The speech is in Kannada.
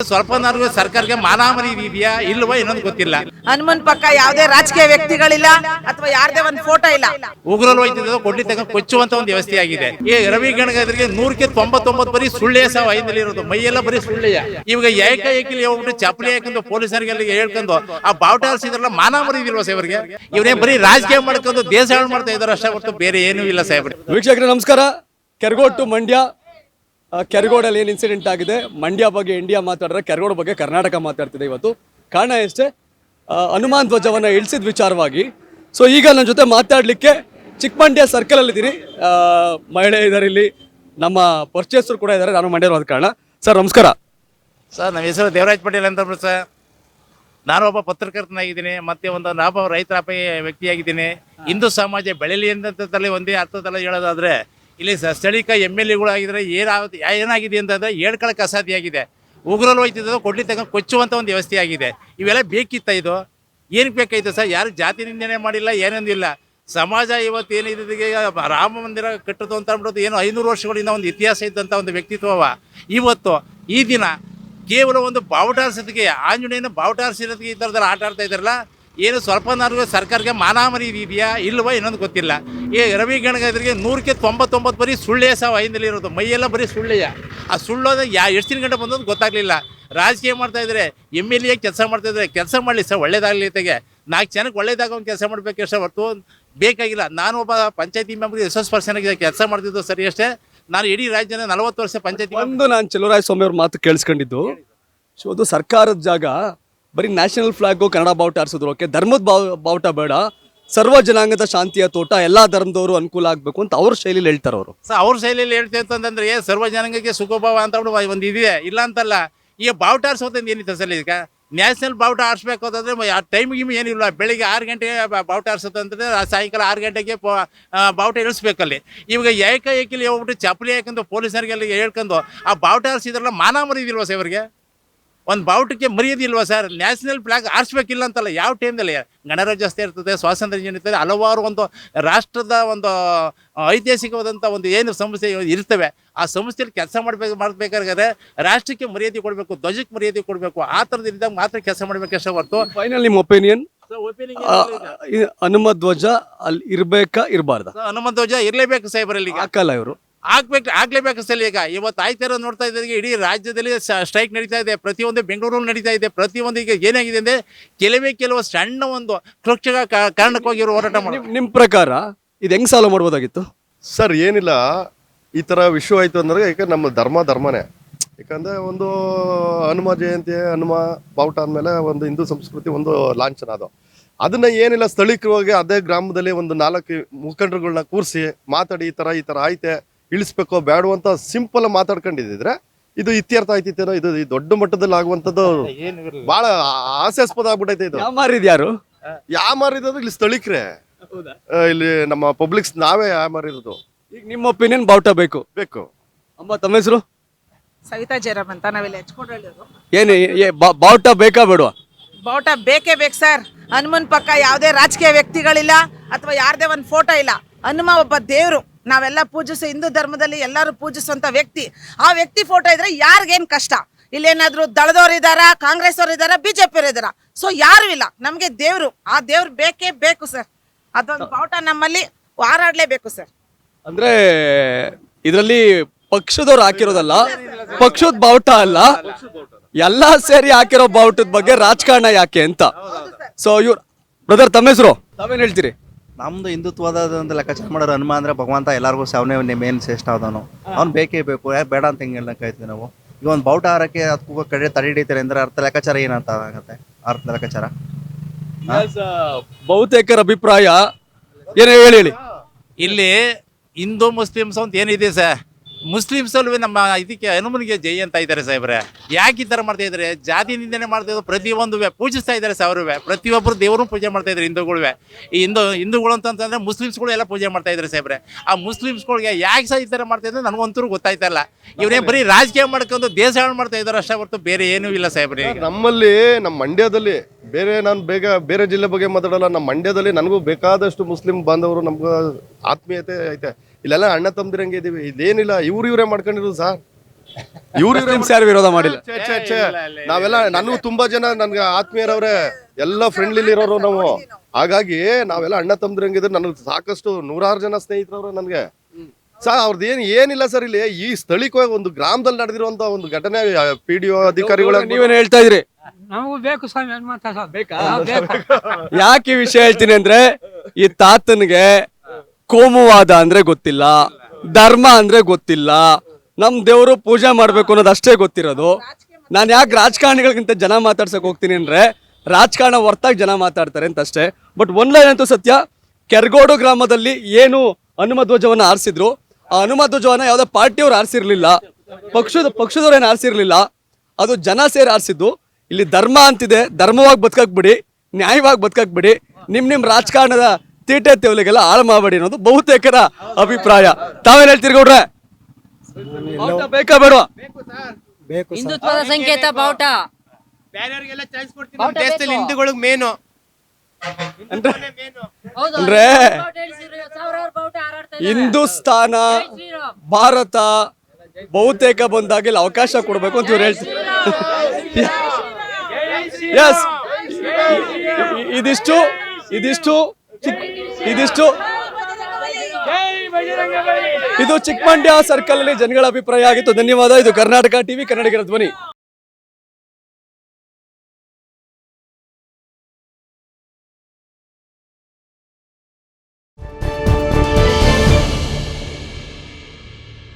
ಸ್ವಲ್ಪನಾದ್ರೂ ಸರ್ಕಾರಕ್ಕೆ ಮಾನಾಮರಿ ಇದೆಯಾ ಇಲ್ವಾ ಇನ್ನೊಂದು ಗೊತ್ತಿಲ್ಲ. ಹನುಮನ್ ಪಕ್ಕ ಯಾವುದೇ ರಾಜಕೀಯ ವ್ಯಕ್ತಿಗಳಿಲ್ಲ ಅಥವಾ ಯಾರ್ದೇ ಒಂದು ಫೋಟೋ ಇಲ್ಲ. ಉಗ್ರರು ಹೋಯ್ತಿದ್ದು ಕೊಡ್ಲಿ ತಗೊಂಡು ಕೊಚ್ಚುವಂತ ಒಂದು ವ್ಯವಸ್ಥೆ ಆಗಿದೆ. ಈ ರವಿ ಗಣಗಾದ್ರಿಗೆ 199 ಬರೀ ಸುಳ್ಳೆ ಸಾವು ಐದಲ್ಲಿ ಇರೋದು, ಮೈಯೆಲ್ಲ ಬರೀ ಸುಳ್ಳೆಯ. ಇವಾಗ ಏಕಾಏಕಿಲಿ ಹೋಗ್ಬಿಟ್ಟು ಚಪ್ಪಲಿ ಹಾಕೊಂಡು ಪೊಲೀಸರಿಗೆ ಹೇಳ್ಕೊಂಡು ಆ ಬಾವುಟ ಹಾರಿಸಿದ್ರಲ್ಲ, ಮಾನಾಮರಿ ಇದಿಲ್ವಾ ಸಾಹೇಬ್ರಿಗೆ? ಇವರೇ ಬರೀ ರಾಜಕೀಯ ಮಾಡ್ಕೊಂಡು ದೇಶ ಹಾಳು ಮಾಡ್ತಾ ಇದಾರೆ ಅಷ್ಟೇ ಹೊರತು ಬೇರೆ ಏನೂ ಇಲ್ಲ ಸಾಹೇಬ್ರೆ. ವೀಕ್ಷಕರೇ ನಮಸ್ಕಾರ. ಕೆರಗೋಡು ಟು ಮಂಡ್ಯ. ಕೆರಗೋಡಲ್ಲಿ ಏನು ಇನ್ಸಿಡೆಂಟ್ ಆಗಿದೆ, ಮಂಡ್ಯ ಬಗ್ಗೆ ಇಂಡಿಯಾ ಮಾತಾಡಿದ್ರೆ ಕೆರಗೋಡು ಬಗ್ಗೆ ಕರ್ನಾಟಕ ಮಾತಾಡ್ತಿದೆ ಇವತ್ತು. ಕಾರಣ ಎಷ್ಟೇ, ಹನುಮಾನ್ ಧ್ವಜವನ್ನು ಇಳಿಸಿದ ವಿಚಾರವಾಗಿ. ಸೊ ಈಗ ನನ್ನ ಜೊತೆ ಮಾತಾಡಲಿಕ್ಕೆ ಚಿಕ್ಕಮಂಡ್ಯ ಸರ್ಕಲಲ್ಲಿ ಇದ್ದೀನಿ. ಮಹಿಳೆ ಇದ್ದಾರೆ, ಇಲ್ಲಿ ನಮ್ಮ ಪರ್ಚೇಸರು ಕೂಡ ಇದ್ದಾರೆ. ನಾನು ಮಂಡ್ಯದ ಕಾರಣ. ಸರ್ ನಮಸ್ಕಾರ. ಸರ್ ನಮ್ಮ ಹೆಸರು ದೇವರಾಜ್ ಪಟೇಲ್ ಅಂತ ಸರ್. ನಾನು ಒಬ್ಬ ಪತ್ರಕರ್ತನಾಗಿದ್ದೀನಿ, ಮತ್ತೆ ಒಬ್ಬ ರೈತರ ವ್ಯಕ್ತಿಯಾಗಿದ್ದೀನಿ. ಹಿಂದೂ ಸಮಾಜ ಬೆಳೆಯಲಿ ಅಂತಲ್ಲಿ ಒಂದೇ ಅರ್ಥದಲ್ಲಿ ಹೇಳೋದಾದ್ರೆ, ಇಲ್ಲಿ ಸ್ಥಳೀಕ MLA ಆಗಿದ್ರೆ ಏನಾಗಿದೆ ಅಂತಂದ್ರೆ ಹೇಳ್ಕೊಳಕ್ಕೆ ಅಸಾಧ್ಯ ಆಗಿದೆ. ಉಗ್ರರು ಹೋಯ್ತಿದ್ದು ಕೊಡ್ಲಿ ತಗೊಂಡು ಕೊಚ್ಚುವಂಥ ಒಂದು ವ್ಯವಸ್ಥೆ ಆಗಿದೆ. ಇವೆಲ್ಲ ಬೇಕಿತ್ತ? ಇದು ಏನಕ್ಕೆ ಬೇಕಾಯ್ತು ಸರ್? ಯಾರು ಜಾತಿ ನಿಂದನೆ ಮಾಡಿಲ್ಲ, ಏನೊಂದಿಲ್ಲ. ಸಮಾಜ ಇವತ್ತು ಏನಿದೆ, ರಾಮ ಮಂದಿರ ಕಟ್ಟೋದು ಅಂತ ಅಂದ್ಬಿಡೋದು ಏನು 500 ವರ್ಷಗಳಿಂದ ಒಂದು ಇತಿಹಾಸ ಇದ್ದಂಥ ಒಂದು ವ್ಯಕ್ತಿತ್ವವ ಇವತ್ತು ಈ ದಿನ ಕೇವಲ ಒಂದು ಬಾವುಟ ಹಾರಿಸೋದಕ್ಕೆ, ಆಂಜನೇಯನ ಬಾವುಟ ಹಾರಿಸಿರೋದಕ್ಕೆ ಈ ಥರದಲ್ಲಿ ಆಟ ಆಡ್ತಾ ಇದ್ದಾರಲ್ಲ, ಏನು ಸ್ವಲ್ಪನಾದ್ರೂ ಸರ್ಕಾರಕ್ಕೆ ಮಾನಾಮರಿ ಇದೆಯಾ ಇಲ್ವಾ ಇನ್ನೊಂದು ಗೊತ್ತಿಲ್ಲ. ಈ ರವಿ ಗಣಗಾದ್ರಿಗೆ 199 ಬರೀ ಸುಳ್ಳೆ ಸಾವು ಐದಲ್ಲಿ ಇರೋದು, ಮೈಯೆಲ್ಲ ಬರೀ ಸುಳ್ಳೆಯ. ಆ ಸುಳ್ಳೋದ ಎಷ್ಟು ದಿನ ಗಂಟೆ ಬಂದದ್ದು ಗೊತ್ತಾಗಲಿಲ್ಲ. ರಾಜಕೀಯ ಮಾಡ್ತಾ ಇದ್ದಾರೆ, MLA ಕೆಲಸ ಮಾಡ್ತಾ ಇದ್ದಾರೆ. ಕೆಲಸ ಮಾಡಲಿ ಸರ್, ಒಳ್ಳೇದಾಗಲಿ ತೆಗೆ 4 ಜನಕ್ಕೆ ಒಳ್ಳೇದಾಗ ಒಂದು ಕೆಲಸ ಮಾಡಬೇಕಷ್ಟೇ ಹೊರತು ಬೇಕಾಗಿಲ್ಲ. ನಾನು ಒಬ್ಬ ಪಂಚಾಯತಿ ಮೆಂಬರ್ SS ಪರ್ಸನಾಗಿ ಕೆಲಸ ಮಾಡ್ತಿದ್ದು ಸರಿ ಅಷ್ಟೇ. ನಾನು ಇಡೀ ರಾಜ್ಯನ 40 ವರ್ಷ ಪಂಚಾಯತಿ ನಾನು ಚಲುವರಾಯ ಸ್ವಾಮಿ ಅವ್ರ ಮಾತು ಕೇಳಿಸ್ಕೊಂಡಿದ್ದು. ಸೊ ಅದು ಸರ್ಕಾರದ ಜಾಗ, ಬರೀ ನ್ಯಾಷನಲ್ ಫ್ಲಾಗು ಕನ್ನಡ ಬಾವುಟ ಹಾರಿಸಿದ್ರು ಓಕೆ, ಧರ್ಮದ ಬಾವುಟ ಬೇಡ, ಸರ್ವ ಜನಾಂಗದ ಶಾಂತಿಯ ತೋಟ, ಎಲ್ಲಾ ಧರ್ಮದವರು ಅನುಕೂಲ ಆಗಬೇಕು ಅಂತ ಅವ್ರ ಶೈಲಿಯಲ್ಲಿ ಹೇಳ್ತಾರೆ ಅವರು. ಅವ್ರ ಶೈಲಿಯಲ್ಲಿ ಹೇಳ್ತೇವೆ ಅಂತಂದ್ರೆ ಸರ್ವ ಜನಾಂಗಕ್ಕೆ ಸುಖಭಾವ ಅಂತ ಒಂದು ಇದೆ, ಇಲ್ಲ ಅಂತಲ್ಲ. ಈಗ ಬಾವುಟ ಹಾರಿಸೋದ್ರಿಂದ ಏನಿತ್ತು ಸರ್? ಈಗ ನ್ಯಾಷನಲ್ ಬಾವುಟ ಹಾರಿಸ್ಬೇಕು ಅಂತಂದ್ರೆ ಆ ಟೈಮಿಗೆ ಏನಿಲ್ಲ. ಬೆಳಿಗ್ಗೆ 6 ಗಂಟೆಗೆ ಬಾವುಟ ಹಾರಿಸೋದಂತಂದ್ರೆ ಸಾಯಂಕಾಲ 6 ಗಂಟೆಗೆ ಬಾವುಟ ಇಳಿಸ್ಬೇಕಲ್ಲಿ. ಇವಾಗ ಏಕಾಏಕಿಲಿ ಹೋಗ್ಬಿಟ್ಟು ಚಪ್ಪಲಿ ಹಾಕೊಂಡು ಪೊಲೀಸರಿಗೆಲ್ಲ ಹೇಳ್ಕೊಂಡು ಆ ಬಾವುಟ ಹಾರಿಸಿದ್ರಲ್ಲ, ಮಾನಾಮರಿ ಇದಿಲ್ವಾ ಸಾಹೇಬ್ರಿಗೆ? ಒಂದು ಬಾವುಟಕ್ಕೆ ಮರ್ಯಾದಿಲ್ವಾ ಸರ್? ನ್ಯಾಷನಲ್ ಫ್ಲಾಗ್ ಆರಿಸ್ಬೇಕಿಲ್ಲ ಅಂತಲ್ಲ, ಯಾವ ಟೈಮ್ದಲ್ಲಿ ಗಣರಾಜ್ಯೋತ್ಸವ ಇರ್ತದೆ, ಸ್ವಾತಂತ್ರ್ಯ ದಿನ ಇರ್ತದೆ, ಹಲವಾರು ಒಂದು ರಾಷ್ಟ್ರದ ಒಂದು ಐತಿಹಾಸಿಕವಾದಂಥ ಒಂದು ಏನು ಸಂಸ್ಥೆ ಇರ್ತವೆ. ಆ ಸಂಸ್ಥೆಯಲ್ಲಿ ಕೆಲಸ ಮಾಡಬೇಕಾದ್ರೆ ರಾಷ್ಟ್ರಕ್ಕೆ ಮರ್ಯಾದೆ ಕೊಡಬೇಕು, ಧ್ವಜಕ್ಕೆ ಮರ್ಯಾದೆ ಕೊಡಬೇಕು. ಆ ಥರದಿದ್ದಾಗ ಮಾತ್ರ ಕೆಲಸ ಮಾಡಬೇಕಷ್ಟೇ ಹೊರತು. ಫೈನಲ್ ನಿಮ್ಮ ಒಪಿನಿಯನ್, ಹನುಮ ಧ್ವಜ ಅಲ್ಲಿ ಇರ್ಬೇಕಾ ಇರಬಾರ್ದ? ಹನುಮ ಧ್ವಜ ಇರಲೇಬೇಕು ಸಾಹೇಬರಲ್ಲಿ. ಹಾಕಲ್ಲ ಇವರು, ಆಗ್ಲೇಬೇಕು ಸರ್. ಈಗ ಇವತ್ತು ಆಯ್ತಾರ ನೋಡ್ತಾ ಇದ್ದಾರೆ, ಇಡೀ ರಾಜ್ಯದಲ್ಲಿ ಸ್ಟ್ರೈಕ್ ನಡೀತಾ ಇದೆ. ಪ್ರತಿಯೊಂದು ಬೆಂಗಳೂರಲ್ಲಿ ನಡೀತಾ ಇದೆ. ಪ್ರತಿಯೊಂದು ಈಗ ಏನಾಗಿದೆ ಅಂದ್ರೆ ಕೆಲವು ಸಣ್ಣ ಒಂದು ಕ್ಷುಲ್ಲಕ ಕಾರಣಕ್ಕಾಗಿ ಇವರು ಹೋರಾಟ ಮಾಡಿ. ನಿಮ್ಮ ಪ್ರಕಾರ ಇದು ಹೆಂಗ್ ಸಾಲ್ವ್ ಮಾಡ್ಬೋದಾಗಿತ್ತು ಸರ್? ಏನಿಲ್ಲ, ಈ ತರ ವಿಷಯ ಆಯ್ತು ಅಂದ್ರೆ, ಯಾಕಂದ್ರೆ ನಮ್ಮ ಧರ್ಮನೇ. ಯಾಕಂದ್ರೆ ಒಂದು ಹನುಮ ಜಯಂತಿ, ಹನುಮ ಬಾವುಟ ಅಂದಮೇಲೆ ಒಂದು ಹಿಂದೂ ಸಂಸ್ಕೃತಿ ಒಂದು ಲಾಂಛನ ಅದು. ಅದನ್ನ ಏನಿಲ್ಲ, ಸ್ಥಳೀಯವಾಗಿ ಅದೇ ಗ್ರಾಮದಲ್ಲಿ ಒಂದು 4 ಮುಖಂಡರುಗಳನ್ನ ಕೂರಿಸಿ ಮಾತಾಡಿ ಈ ತರ ಆಯ್ತೆ, ಇಳಿಸ್ಬೇಕೋ ಬೇಡ ಅಂತ ಸಿಂಪಲ್ ಮಾತಾಡ್ಕೊಂಡಿದ್ರೆ ಇದು ಇತ್ಯರ್ಥ ಆಯ್ತಿತ್ತೇನೋ. ಇದು ದೊಡ್ಡ ಮಟ್ಟದಲ್ಲಿ ಆಗುವಂಥದ್ದು ಬಹಳ ಹಾಸ್ಯಾಸ್ಪದ ಆಗ್ಬಿಟ್ಟೈತೆ. ಇದು ಯಾರು ಯಾಮಾರಿದ್ರು ಇಲ್ಲಿ ಸ್ಥಳೀಕರೇ, ಇಲ್ಲಿ ನಮ್ಮ ಪಬ್ಲಿಕ್ಸ್ ನಾವೇ ಯಾಮಾರಿರೋದು. ಈಗ ನಿಮ್ಮ ಒಪಿನಿಯನ್ ಬಾವುಟ ಬೇಕು? ಅಮ್ಮ ತಮ್ಮ ಹೆಸರು? ಸವಿತಾ ಜಯರಾಮ್ ಅಂತ, ನಾವಿಲ್ಲಿ ಹೆಚ್ಕೊಂಡ್ರಲ್ಲಿರೋದು. ಏನು ಬಾವುಟ ಬೇಕಾ ಬೇಡವಾ? ಬಾವುಟ ಬೇಕೇ ಬೇಕು ಸರ್. ಹನುಮನ್ ಪಕ್ಕ ಯಾವುದೇ ರಾಜಕೀಯ ವ್ಯಕ್ತಿಗಳಿಲ್ಲ ಅಥವಾ ಯಾರ್ದೇ ಒಂದು ಫೋಟೋ ಇಲ್ಲ. ಹನುಮ ಒಬ್ಬ ದೇವರು, ನಾವೆಲ್ಲ ಪೂಜಿಸೋ ಹಿಂದೂ ಧರ್ಮದಲ್ಲಿ ಎಲ್ಲರೂ ಪೂಜಿಸುವಂತ ವ್ಯಕ್ತಿ. ಆ ವ್ಯಕ್ತಿ ಫೋಟೋ ಇದ್ರೆ ಯಾರಿಗೇನು ಕಷ್ಟ? ಇಲ್ಲೇನಾದ್ರು ದಳದವ್ರು ಇದ್ದಾರಾ, ಕಾಂಗ್ರೆಸ್ ಅವ್ರು ಇದ್ದಾರಾ, BJP ಅವ್ರು ಇದ್ದಾರಾ? ಸೊ ಯಾರು ಇಲ್ಲ. ನಮಗೆ ದೇವರು, ಆ ದೇವ್ರು ಬೇಕೇ ಬೇಕು ಸರ್. ಅದೊಂದು ಬಾವುಟ ನಮ್ಮಲ್ಲಿ ಹಾರಾಡ್ಲೇಬೇಕು ಸರ್. ಅಂದ್ರೆ ಇದರಲ್ಲಿ ಪಕ್ಷದವ್ರು ಹಾಕಿರೋದಲ್ಲ, ಪಕ್ಷದ ಬಾವುಟ ಅಲ್ಲ, ಎಲ್ಲಾ ಸೇರಿ ಹಾಕಿರೋ ಬಾವುಟದ ಬಗ್ಗೆ ರಾಜಕಾರಣ ಯಾಕೆ ಅಂತ. ಸೊ ಇವ್ರು ಬ್ರದರ್ ತಮ್ಮ ಹೆಸರು, ತಾವೇನ್ ಹೇಳ್ತೀರಿ? ನಮ್ದು ಹಿಂದುತ್ವದ ಒಂದು ಲೆಕ್ಕಾಚಾರ ಮಾಡೋರು ಹನುಮ ಅಂದ್ರೆ ಭಗವಂತ ಎಲ್ಲರಿಗೂ ಅವನೇ ಮೇನ್ ಶ್ರೇಷ್ಠ ಆದವನು. ಅವ್ನು ಬೇಕೇ ಬೇಕು, ಯಾಕೆ ಬೇಡ ಅಂತ ಹಿಂಗೆ ಹೇಳಕ್ಕಾಯ್ತೀವಿ ನಾವು. ಈಗ ಒಂದು ಬಾವುಟ ಹಾರಕ್ಕೆ ಅದಕ್ಕೂ ಕಡೆ ತಡೆ ಹಿಡಿತಾರೆ ಅಂದ್ರೆ ಅರ್ಥ ಲೆಕ್ಕಾಚಾರ ಏನಂತ ಆಗತ್ತೆ? ಅರ್ಥ ಲೆಕ್ಕಾಚಾರ ಬಹುತೇಕರ ಅಭಿಪ್ರಾಯ ಏನೇ ಹೇಳಿ. ಇಲ್ಲಿ ಹಿಂದೂ ಮುಸ್ಲಿಮ್ಸ್ ಅಂತ ಏನಿದೆ ಸರ್, ಮುಸ್ಲಿಮ್ಸ್ ಅಲ್ವೇ ನಮ್ಮ ಇದಕ್ಕೆ ಹನುಮನಿಗೆ ಜೈ ಅಂತ ಇದ್ದಾರೆ ಸಾಹೇಬ್ರೆ. ಯಾಕೆ ಈ ಥರ ಮಾಡ್ತಾ ಇದ್ದಾರೆ? ಜಾತಿ ನಿಂದನೆ ಮಾಡ್ತಾ ಇದ್ದಾರೆ, ಪ್ರತಿಯೊಂದು ಪೂಜಿಸ್ತಾ ಇದ್ದಾರೆ ಸಾವ್ರವೇ. ಪ್ರತಿಯೊಬ್ಬರು ದೇವರು ಪೂಜೆ ಮಾಡ್ತಾ ಇದ್ದಾರೆ ಹಿಂದೂಗಳುವೆ. ಈ ಹಿಂದೂಗಳು ಅಂತಂದ್ರೆ ಮುಸ್ಲಿಮ್ಸ್ಗಳು ಎಲ್ಲ ಪೂಜೆ ಮಾಡ್ತಾ ಇದ್ದಾರೆ ಸಾಹೇಬ್ರೆ. ಆ ಮುಸ್ಲಿಮ್ಸ್ಗಳಿಗೆ ಯಾಕೆ ಸಹ ಈ ಥರ ಮಾಡ್ತಾ ಇದ್ದಾರೆ ನನಗಂತೂ ಗೊತ್ತಾಯ್ತಾ ಇಲ್ಲ. ಇವರೇ ಬರೀ ರಾಜಕೀಯ ಮಾಡ್ಕೊಂಡು ದೇಶ ಹಾಳು ಮಾಡ್ತಾ ಇದ್ದಾರೆ ಅಷ್ಟೇ ಹೊರತು ಬೇರೆ ಏನೂ ಇಲ್ಲ ಸಾಹೇಬ್ರೆ. ನಮ್ಮಲ್ಲಿ ನಮ್ಮ ಮಂಡ್ಯದಲ್ಲಿ ನಾನು ಬೇರೆ ಜಿಲ್ಲೆ ಬಗ್ಗೆ ಮಾತಾಡಲ್ಲ. ನಮ್ಮ ಮಂಡ್ಯದಲ್ಲಿ ನನಗೂ ಬೇಕಾದಷ್ಟು ಮುಸ್ಲಿಂ ಬಾಂಧವರು, ನಮ್ಗೆ ಆತ್ಮೀಯತೆ ಐತೆ. ಇಲ್ಲೆಲ್ಲ ಅಣ್ಣ ತಮ್ಮದಿರಂಗೆ ಇದೀವಿ. ಇದೇನಿಲ್ಲ, ಇವರೇ ಮಾಡ್ಕೊಂಡಿರೋದು ಸರ್. ಇವ್ರು ಮುಸ್ಲಿಮ್ಸ್ ಯಾರು ವಿರೋಧ ಮಾಡಿಲ್ಲ. ನಾವೆಲ್ಲ ನನಗೂ ತುಂಬಾ ಜನ ನನ್ಗೆ ಆತ್ಮೀಯರವ್ರೆ, ಎಲ್ಲ ಫ್ರೆಂಡ್ಲಿ ಇರೋರು ನಾವು. ಹಾಗಾಗಿ ನಾವೆಲ್ಲ ಅಣ್ಣ ತಮ್ಮದ್ರಂಗಿದ್ರೆ ನನಗೆ ಸಾಕಷ್ಟು ನೂರಾರು ಜನ ಸ್ನೇಹಿತರವ್ರೆ ನನಗೆ. ಅವ್ರದ್ದು ಏನಿಲ್ಲ ಸರ್. ಇಲ್ಲಿ ಈ ಸ್ಥಳೀಯವಾಗಿ ಒಂದು ಗ್ರಾಮದಲ್ಲಿ ನಡೆದಿರುವಂತ ಒಂದು ಘಟನೆ PDO ಅಧಿಕಾರಿಗಳು ನೀವೇನು ಹೇಳ್ತಾ ಇದ್ರಿ? ನಮಗೂ ಬೇಕು ಸ್ವಾಮಿ ಹನುಮಂತ ಸ್ವಾಮಿ. ಬೇಕಾ? ಯಾಕೆ ಈ ವಿಷಯ ಹೇಳ್ತೀನಿ ಅಂದ್ರೆ, ಈ ತಾತನಿಗೆ ಕೋಮುವಾದ ಅಂದ್ರೆ ಗೊತ್ತಿಲ್ಲ, ಧರ್ಮ ಅಂದ್ರೆ ಗೊತ್ತಿಲ್ಲ, ನಮ್ ದೇವರು ಪೂಜೆ ಮಾಡ್ಬೇಕು ಅನ್ನೋದು ಅಷ್ಟೇ ಗೊತ್ತಿರೋದು. ನಾನು ಯಾಕೆ ರಾಜಕಾರಣಿಗಳಿಗಿಂತ ಜನ ಮಾತಾಡ್ಸಕ್ ಹೋಗ್ತೀನಿ ಅಂದ್ರೆ, ರಾಜಕಾರಣ ಹೊರ್ತಾಗಿ ಜನ ಮಾತಾಡ್ತಾರೆ ಅಂತ ಅಷ್ಟೇ. ಬಟ್ ಒಂದ್ ಲೈನ್ ಅಂತೂ ಸತ್ಯ, ಕೆರಗೋಡು ಗ್ರಾಮದಲ್ಲಿ ಏನು ಹನುಮ ಧ್ವಜವನ್ನ ಆರಿಸಿದ್ರು, ಆ ಹನುಮ ಧ್ವಜವನ್ನ ಯಾವ್ದೋ ಪಾರ್ಟಿಯವ್ರು ಆರಿಸಿರ್ಲಿಲ್ಲ, ಪಕ್ಷದವ್ರು ಏನು ಆರಿಸಿರ್ಲಿಲ್ಲ, ಅದು ಜನ ಸೇರಿ ಆರಿಸಿದ್ದು. ಇಲ್ಲಿ ಧರ್ಮ ಅಂತಿದೆ, ಧರ್ಮವಾಗಿ ಬದುಕಕ್ ಬಿಡಿ, ನ್ಯಾಯವಾಗಿ ಬದುಕಕ್ ಬಿಡಿ, ನಿಮ್ ರಾಜಕಾರಣದ ತೀಟೆ ತೆವಲಿಗೆಲ್ಲ ಹಾಳು ಮಾಡಬೇಡಿ ಅನ್ನೋದು ಬಹುತೇಕರ ಅಭಿಪ್ರಾಯ. ತಾವೇನ್ ಹೇಳ್ತೀರಿ ಗೌಡ್ರೆ? ಬೇಕಾ ಬೇಡವಾ? ಹಿಂದುತ್ವದ ಸಂಕೇತ ಬಾವುಟ. ದೇಶದಲ್ಲಿ ಹಿಂದೂಗಳಿಗೆ ಮೇನು ಅಂದ್ರೆ ಹಿಂದೂಸ್ತಾನ ಭಾರತ ಬಹುತೇಕ ಬಂದಾಗ ಇಲ್ಲಿ ಅವಕಾಶ ಕೊಡ್ಬೇಕು ಅಂತ ಇವ್ರು ಹೇಳ್ತಾರೆ. ಎಸ್, ಇದು ಚಿಕ್ಕಮಂಡ್ಯ ಸರ್ಕಲ್ ಅಲ್ಲಿ ಜನಗಳ ಅಭಿಪ್ರಾಯ ಆಗಿತ್ತು. ಧನ್ಯವಾದ. ಇದು ಕರ್ನಾಟಕ ಟಿವಿ, ಕನ್ನಡಿಗರ ಧ್ವನಿ.